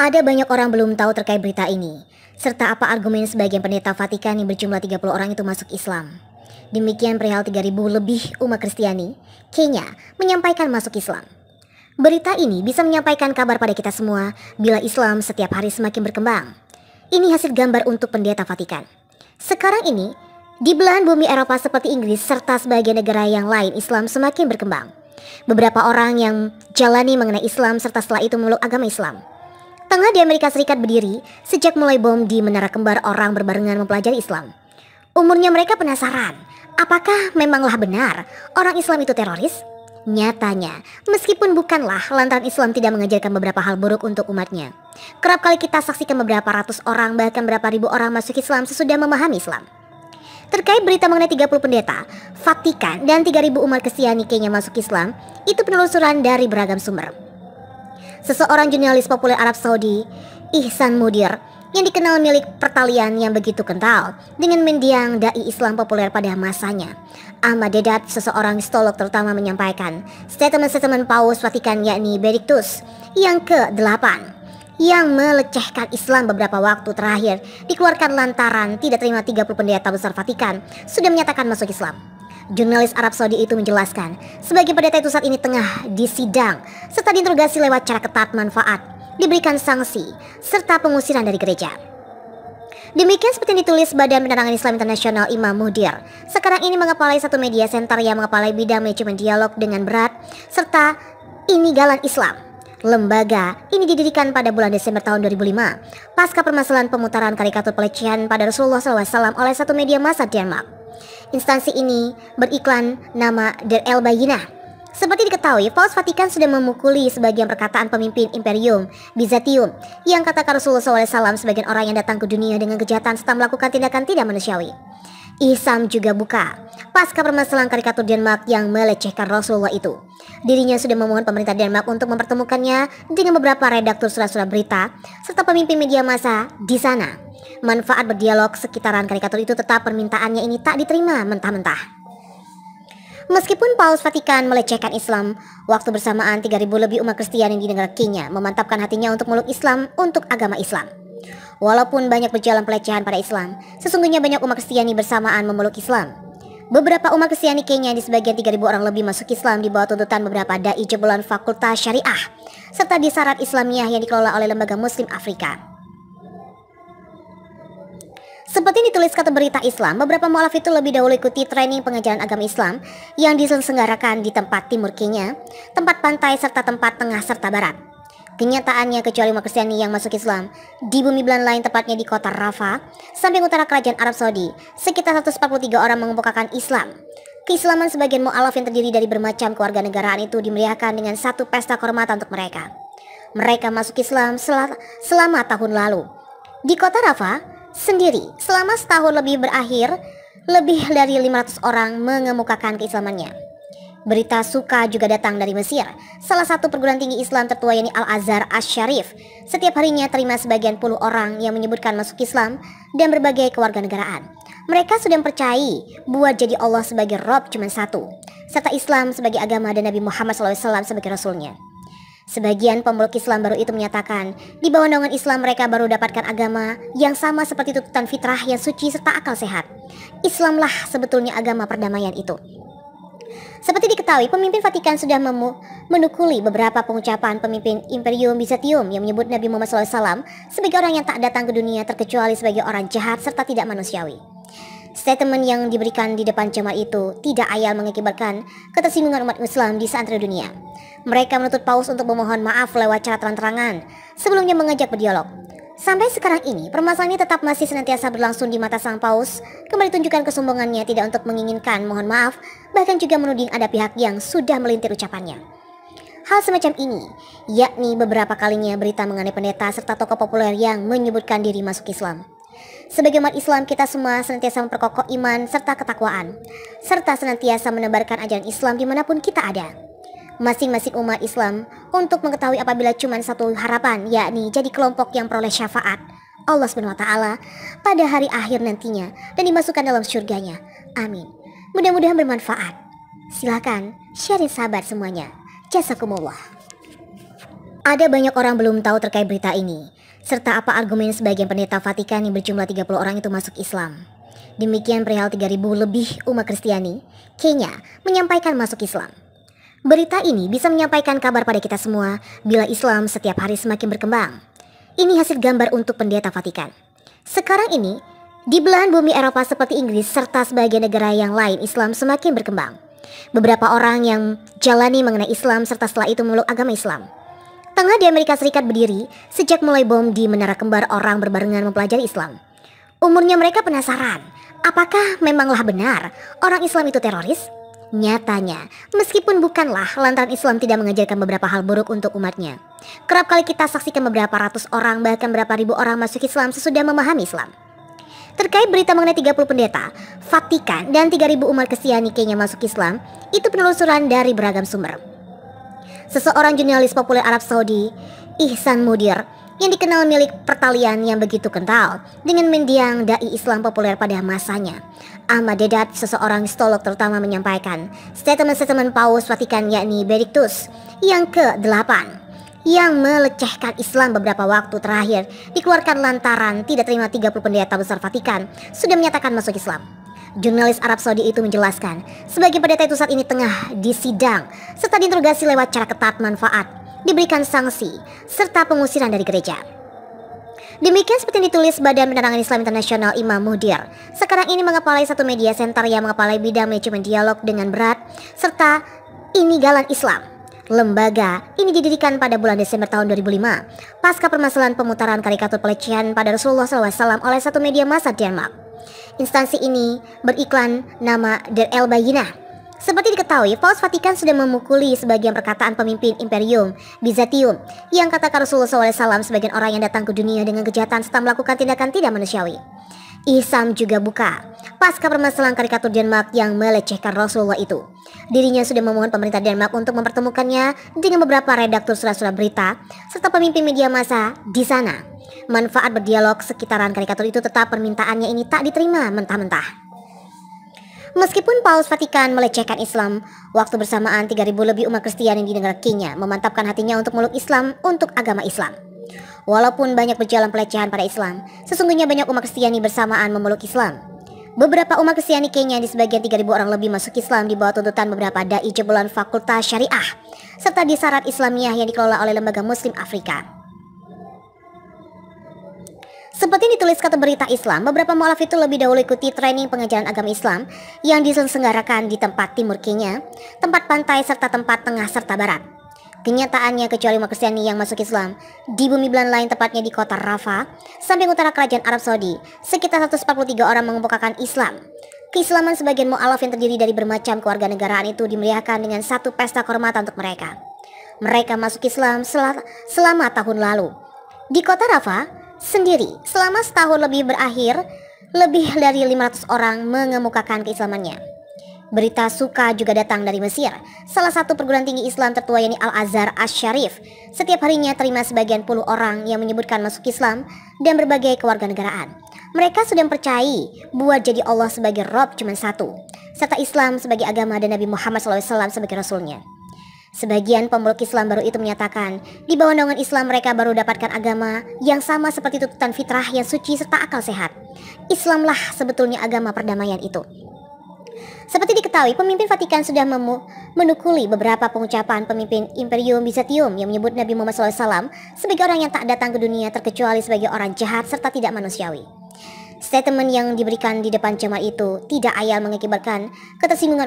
Ada banyak orang belum tahu terkait berita ini, serta apa argumen sebagian pendeta Vatikan yang berjumlah 30 orang itu masuk Islam. Demikian perihal 3.000 lebih umat Kristiani, Kenya menyampaikan masuk Islam. Berita ini bisa menyampaikan kabar pada kita semua bila Islam setiap hari semakin berkembang. Ini hasil gambar untuk pendeta Vatikan. Sekarang ini, di belahan bumi Eropa seperti Inggris serta sebagian negara yang lain Islam semakin berkembang. Beberapa orang yang jalani mengenai Islam serta setelah itu memeluk agama Islam. Tengah di Amerika Serikat berdiri sejak mulai bom di Menara Kembar orang berbarengan mempelajari Islam. Umurnya mereka penasaran, apakah memanglah benar orang Islam itu teroris? Nyatanya, meskipun bukanlah lantaran Islam tidak mengajarkan beberapa hal buruk untuk umatnya. Kerap kali kita saksikan beberapa ratus orang bahkan berapa ribu orang masuk Islam sesudah memahami Islam. Terkait berita mengenai 30 pendeta, Vatikan dan 3.000 umat Kristiani Kenya masuk Islam, itu penelusuran dari beragam sumber. Seseorang jurnalis populer Arab Saudi, Ihsan Mudir, yang dikenal milik pertalian yang begitu kental dengan mendiang dai Islam populer pada masanya, Ahmad Dedat, seseorang histolog terutama, menyampaikan statement-statement Paus Vatikan yakni Benedictus yang ke-8 yang melecehkan Islam beberapa waktu terakhir dikeluarkan lantaran tidak terima 30 pendeta besar Vatikan sudah menyatakan masuk Islam. Jurnalis Arab Saudi itu menjelaskan, sebagai pendeta itu saat ini tengah disidang serta diinterogasi lewat cara ketat manfaat, diberikan sanksi, serta pengusiran dari gereja. Demikian seperti yang ditulis Badan Penerangan Islam Internasional Imam Muhdir, sekarang ini mengepalai satu media center yang mengepalai bidang manajemen dialog dengan berat, serta Inigalan Islam. Lembaga ini didirikan pada bulan Desember tahun 2005, pasca permasalahan pemutaran karikatur pelecehan pada Rasulullah SAW oleh satu media massa Denmark. Instansi ini beriklan nama Der El Bayinah. Seperti diketahui, Paus Vatikan sudah memukuli sebagian perkataan pemimpin Imperium Byzantium yang katakan Rasulullah SAW sebagian orang yang datang ke dunia dengan kejahatan serta melakukan tindakan tidak manusiawi. Ihsam juga buka pasca permasalahan karikatur Denmark yang melecehkan Rasulullah itu. Dirinya sudah memohon pemerintah Denmark untuk mempertemukannya dengan beberapa redaktur surat-surat berita serta pemimpin media massa di sana. Manfaat berdialog sekitaran karikatur itu, tetap permintaannya ini tak diterima mentah-mentah. Meskipun Paus Vatikan melecehkan Islam, waktu bersamaan 3.000 lebih umat Kristiani di negara Kenya memantapkan hatinya untuk meluk Islam untuk agama Islam. Walaupun banyak berjalan pelecehan pada Islam, sesungguhnya banyak umat Kristiani bersamaan memeluk Islam. Beberapa umat Kristiani Kenya di sebagian 3.000 orang lebih masuk Islam di bawah tuntutan beberapa dai jebolan Fakultas Syariah serta di Sarat Islamiyah yang dikelola oleh Lembaga Muslim Afrika. Seperti ditulis kata berita Islam, beberapa mualaf itu lebih dahulu ikuti training pengajaran agama Islam yang diselenggarakan di tempat timur Kenya, tempat pantai serta tempat tengah serta barat. Kenyataannya, kecuali umat Kristiani yang masuk Islam di bumi belahan lain, tepatnya di kota Rafah, samping utara kerajaan Arab Saudi, sekitar 143 orang mengemukakan Islam. Keislaman sebagian mualaf yang terdiri dari bermacam kewarganegaraan itu dimeriahkan dengan satu pesta kehormatan untuk mereka. Mereka masuk Islam selama tahun lalu. Di kota Rafah sendiri, selama setahun lebih berakhir, lebih dari 500 orang mengemukakan keislamannya. Berita suka juga datang dari Mesir, salah satu perguruan tinggi Islam tertua yakni Al-Azhar Asy-Syarif. Setiap harinya terima sebagian puluh orang yang menyebutkan masuk Islam dan berbagai kewarganegaraan. Mereka sudah percayai buat jadi Allah sebagai Rob cuma satu, serta Islam sebagai agama dan Nabi Muhammad SAW sebagai Rasulnya. Sebagian pemeluk Islam baru itu menyatakan, di bawah naungan Islam mereka baru dapatkan agama yang sama seperti tuntutan fitrah yang suci serta akal sehat. Islamlah sebetulnya agama perdamaian itu. Seperti diketahui, pemimpin Vatikan sudah menukuli beberapa pengucapan pemimpin Imperium Byzantium yang menyebut Nabi Muhammad SAW sebagai orang yang tak datang ke dunia terkecuali sebagai orang jahat serta tidak manusiawi. Statement yang diberikan di depan jemaat itu tidak ayal mengakibatkan ketersinggungan umat Islam di seantero dunia. Mereka menuntut Paus untuk memohon maaf lewat cara terang-terangan sebelumnya mengajak berdialog. Sampai sekarang ini, permasalahan ini tetap masih senantiasa berlangsung di mata sang Paus. Kembali tunjukkan kesombongannya tidak untuk menginginkan mohon maaf, bahkan juga menuding ada pihak yang sudah melintir ucapannya. Hal semacam ini, yakni beberapa kalinya berita mengenai pendeta serta tokoh populer yang menyebutkan diri masuk Islam. Sebagai umat Islam, kita semua senantiasa memperkokoh iman serta ketakwaan, serta senantiasa menebarkan ajaran Islam dimanapun kita ada. Masing-masing umat Islam untuk mengetahui apabila cuma satu harapan, yakni jadi kelompok yang peroleh syafaat Allah SWT pada hari akhir nantinya dan dimasukkan dalam surganya. Amin. Mudah-mudahan bermanfaat. Silakan share sahabat semuanya. Jazakumullah. Ada banyak orang belum tahu terkait berita ini, serta apa argumen sebagian pendeta Vatikan yang berjumlah 30 orang itu masuk Islam. Demikian perihal 3.000 lebih umat Kristiani, Kenya, menyampaikan masuk Islam. Berita ini bisa menyampaikan kabar pada kita semua bila Islam setiap hari semakin berkembang. Ini hasil gambar untuk pendeta Vatikan. Sekarang ini, di belahan bumi Eropa seperti Inggris serta sebagian negara yang lain Islam semakin berkembang. Beberapa orang yang jalani mengenai Islam serta setelah itu memeluk agama Islam. Tengah di Amerika Serikat berdiri sejak mulai bom di Menara Kembar orang berbarengan mempelajari Islam. Umurnya mereka penasaran, apakah memanglah benar orang Islam itu teroris? Nyatanya, meskipun bukanlah lantaran Islam tidak mengajarkan beberapa hal buruk untuk umatnya. Kerap kali kita saksikan beberapa ratus orang bahkan berapa ribu orang masuk Islam sesudah memahami Islam. Terkait berita mengenai 30 pendeta, Vatikan dan 3.000 umat Kristiani Kenya masuk Islam, itu penelusuran dari beragam sumber. Seseorang jurnalis populer Arab Saudi, Ihsan Mudir, yang dikenal milik pertalian yang begitu kental dengan mendiang dai Islam populer pada masanya, Ahmad Dedat, seseorang histolog terutama, menyampaikan statement-statement Paus Vatikan yakni Benedictus yang ke-8 yang melecehkan Islam beberapa waktu terakhir dikeluarkan lantaran tidak terima 30 pendeta besar Vatikan sudah menyatakan masuk Islam. Jurnalis Arab Saudi itu menjelaskan, sebagian pendeta itu saat ini tengah disidang serta diinterogasi lewat cara ketat, manfaat, diberikan sanksi, serta pengusiran dari gereja. Demikian seperti yang ditulis Badan Penerangan Islam Internasional Imam Muhdir, sekarang ini mengepalai satu media center yang mengepalai bidang manajemen dialog dengan berat, serta ini Galan Islam. Lembaga ini didirikan pada bulan Desember tahun 2005, pasca permasalahan pemutaran karikatur pelecehan pada Rasulullah SAW oleh satu media massa Denmark. Instansi ini beriklan nama Der El Bayinah. Seperti diketahui, Paus Vatikan sudah memukuli sebagian perkataan pemimpin Imperium Byzantium yang katakan Rasulullah SAW sebagian orang yang datang ke dunia dengan kejahatan serta melakukan tindakan tidak manusiawi. Ihsam juga buka pasca permasalahan karikatur Denmark yang melecehkan Rasulullah itu. Dirinya sudah memohon pemerintah Denmark untuk mempertemukannya dengan beberapa redaktur surat-surat berita serta pemimpin media massa di sana. Manfaat berdialog sekitaran karikatur itu, tetap permintaannya ini tak diterima mentah-mentah. Meskipun Paus Vatikan melecehkan Islam, waktu bersamaan 3.000 lebih umat Kristiani di negara Kenya memantapkan hatinya untuk meluk Islam untuk agama Islam. Walaupun banyak berjalan pelecehan pada Islam, sesungguhnya banyak umat Kristiani bersamaan memeluk Islam. Beberapa umat Kristiani Kenya di sebagian 3.000 orang lebih masuk Islam di bawah tuntutan beberapa dai jebolan Fakultas Syariah serta di Sarat Islamiyah yang dikelola oleh Lembaga Muslim Afrika. Seperti yang ditulis kata berita Islam, beberapa mualaf itu lebih dahulu ikuti training pengajaran agama Islam yang diselenggarakan di tempat timur Kenya, tempat pantai serta tempat tengah serta barat. Kenyataannya, kecuali umat Kristiani yang masuk Islam di bumi belahan lain, tepatnya di kota Rafah, samping utara kerajaan Arab Saudi, sekitar 143 orang mengemukakan Islam. Keislaman sebagian mualaf yang terdiri dari bermacam keluarga negaraan itu dimeriahkan dengan satu pesta kehormatan untuk mereka. Mereka masuk Islam selama tahun lalu. Di kota Rafah sendiri, selama setahun lebih berakhir, lebih dari 500 orang mengemukakan keislamannya. Berita suka juga datang dari Mesir, salah satu perguruan tinggi Islam tertua yakni Al-Azhar Asy-Syarif. Setiap harinya terima sebagian puluh orang yang menyebutkan masuk Islam dan berbagai kewarganegaraan. Mereka sudah percaya buat jadi Allah sebagai Rob cuma satu, serta Islam sebagai agama dan Nabi Muhammad SAW sebagai Rasulnya. Sebagian pemeluk Islam baru itu menyatakan, di bawah naungan Islam mereka baru dapatkan agama yang sama seperti tuntutan fitrah yang suci serta akal sehat. Islamlah sebetulnya agama perdamaian itu. Seperti diketahui, pemimpin Vatikan sudah menukuli beberapa pengucapan pemimpin Imperium Byzantium yang menyebut Nabi Muhammad SAW sebagai orang yang tak datang ke dunia terkecuali sebagai orang jahat serta tidak manusiawi. Statement yang diberikan di depan jemaat itu tidak ayal mengakibatkan ketersinggungan